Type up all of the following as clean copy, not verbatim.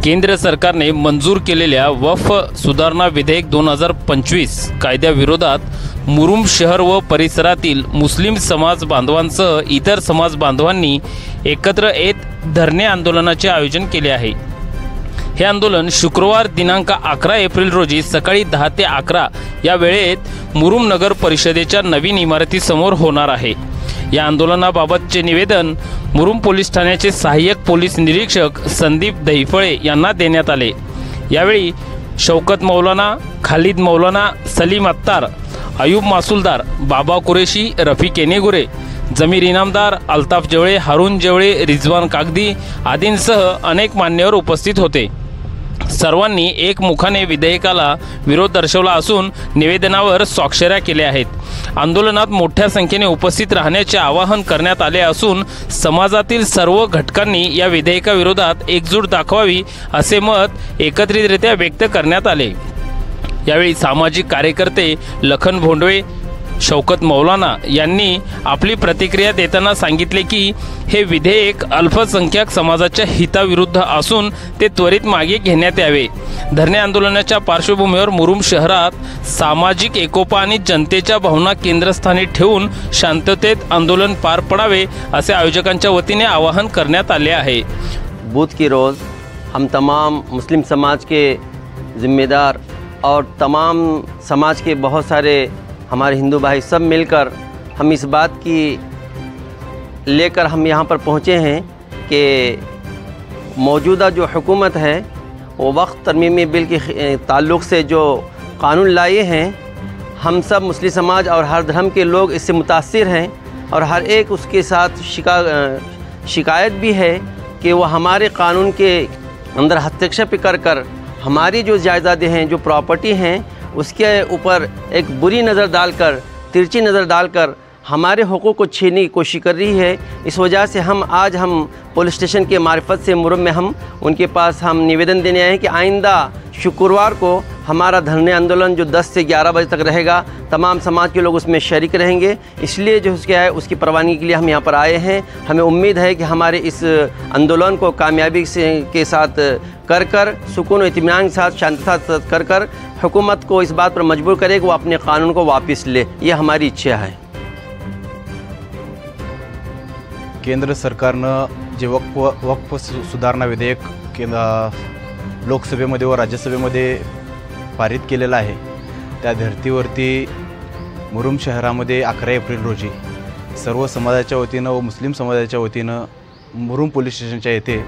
केंद्र सरकारने मंजूर केलेल्या वक्फ सुधारणा विधेयक 2025 कायद्याविरोधात मुरुम शहर व परिसरातील मुस्लिम समाज बांधवांसह इतर समाज बांधवांनी एकत्र येत धरणे आंदोलनाचे आयोजन केले आहे। हे आंदोलन शुक्रवार दिनांक 11 एप्रिल रोजी सकाळी 10 ते 11 या वेळेत मुरुम नगर परिषदेच्या नवीन इमारतीसमोर होणार आहे। या आंदोलनाबाबतचे निवेदन मुरुम पोलीस ठाण्याचे सहाय्यक पोलीस निरीक्षक संदीप दहिफळे यांना देण्यात आले। यावेळी शौकत मौलाना, खालिद मौलाना, सलीम अत्तार, अयूब मासुलदार, बाबा कुरेशी, रफी केनेगुरे, जमीर इनामदार, अल्ताफ जवळे, हारून जवळे, रिजवान कागदी आदींसह अनेक मान्यवर उपस्थित होते। सर्वांनी एकमुखाने विधेयकाला विरोध दर्शवला असून निवेदनावर स्वाक्षऱ्या केल्या आहेत। आंदोलनात मोठ्या संख्येने उपस्थित राहण्याचे आवाहन करण्यात आले असून समाजातील सर्व घटकांनी या विधेयकाविरोधात एकजूट दाखवावी असे मत एकत्रितरित्या व्यक्त करण्यात आले। यावेळी सामाजिक कार्यकर्ते लखन भोंडवे, शौकत मौलाना यांनी आपली प्रतिक्रिया देताना सांगितले की हे विधेयक अल्पसंख्याक समाजाच्या हिताविरुद्ध असून ते त्वरित मागे घेण्यात यावे। धरणे आंदोलनाच्या पार्श्वभूमीवर मुरुम शहरात सामाजिक एकोपा आणि जनतेच्या भावना केंद्रस्थानी ठेवून शांततेत आंदोलन पार पडावे असे आयोजकांच्या वतीने आवाहन करण्यात आले आहे। बुध की रोज़ हम तमाम मुस्लिम समाज के जिम्मेदार और तमाम समाज के बहुत सारे हमारे हिंदू भाई सब मिलकर हम इस बात की लेकर हम यहाँ पर पहुँचे हैं कि मौजूदा जो हुकूमत है वो वक्त तरमीमी बिल के ताल्लुक़ से जो कानून लाए हैं, हम सब मुस्लिम समाज और हर धर्म के लोग इससे मुतासिर हैं और हर एक उसके साथ शिकायत भी है कि वो हमारे कानून के अंदर हस्तक्षेप कर हमारी जो जायदादें हैं, जो प्रॉपर्टी हैं, उसके ऊपर एक बुरी नज़र डालकर, तिरछी नज़र डालकर हमारे हुकूक को छीनने की कोशिश कर रही है। इस वजह से आज हम पुलिस स्टेशन के मार्फत से मुरुम में हम उनके पास हम निवेदन देने आए हैं कि आइंदा शुक्रवार को हमारा धरने आंदोलन जो 10 से 11 बजे तक रहेगा, तमाम समाज के लोग उसमें शरीक रहेंगे। इसलिए जो क्या है उसकी परवानगी के लिए हम यहाँ पर आए हैं। हमें उम्मीद है कि हमारे इस आंदोलन को कामयाबी के साथ कर सुकून और इत्मीनान के साथ शांति के साथ कर हुकूमत को इस बात पर मजबूर करे कि वो अपने कानून को वापस ले। ये हमारी इच्छा है। केंद्र सरकारनं जे वक्फ सुधारणा विधेयक लोकसभेमध्ये व राज्यसभेमध्ये पारित केलेलं आहे, त्या धर्तीवरती मुरुम शहरामध्ये 11 एप्रिल रोजी सर्व समाजाच्या वतीनं व मुस्लिम समाजाच्या वतीनं मुरुम पोलीस स्टेशनच्या येथे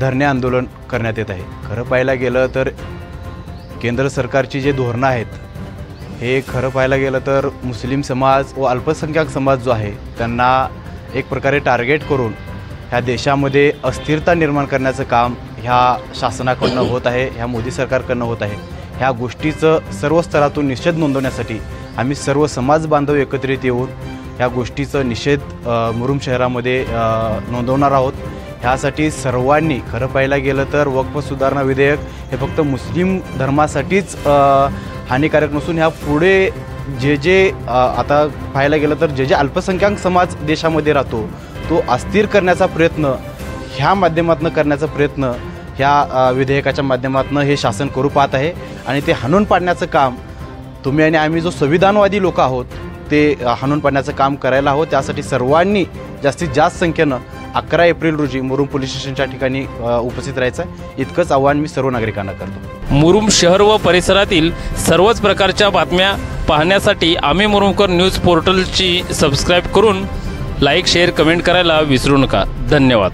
धरणे आंदोलन करण्यात येत आहे। खरं पाहायला गेलं तर केंद्र सरकारची जे धोरणं आहेत, हे खरं पाहायला गेलं तर मुस्लिम समाज व अल्पसंख्याक समाज जो आहे त्यांना एक प्रकारे टार्गेट करून ह्या देशामध्ये अस्थिरता निर्माण करण्याचं काम ह्या शासनाकडून होत आहे, ह्या मोदी सरकारकडून होत आहे। ह्या गोष्टीचं सर्व स्तरातून निषेध नोंदवण्यासाठी आम्ही सर्व समाज बांधव एकत्रित येऊन ह्या गोष्टीचं निषेध मुरुम शहरामध्ये नोंदवणार आहोत। ह्यासाठी सर्वांनी खरं पाहायला गेलं तर वक्फ सुधारणा विधेयक हे फक्त मुस्लिम धर्मासाठीच हानिकारक नसून ह्या पुढे जे आता पाहायला गेलं तर जे अल्पसंख्याक समाज देशामध्ये राहतो तो अस्थिर करण्याचा प्रयत्न ह्या माध्यमातून करण्याचा प्रयत्न ह्या विधेयकाच्या माध्यमातून हे शासन करू पाहत आहे आणि ते हाणून पाडण्याचं काम तुम्ही आणि आम्ही जो संविधानवादी लोक आहोत ते हाणून पाडण्याचं काम करायला आहोत। त्यासाठी सर्वांनी जास्तीत जास्त संख्येनं 11 एप्रिल रोजी मुरुम पोलीस स्टेशनच्या ठिकाणी उपस्थित राहायचं इतकंच आवाहन मी सर्व नागरिकांना करतो। मुरुम शहर व परिसरातील सर्वच प्रकारच्या बातम्या पाहण्यासाठी आम्ही मुरुमकर न्यूज पोर्टलची सबस्क्राईब करून लाईक, शेअर, कमेंट करायला विसरू नका। धन्यवाद।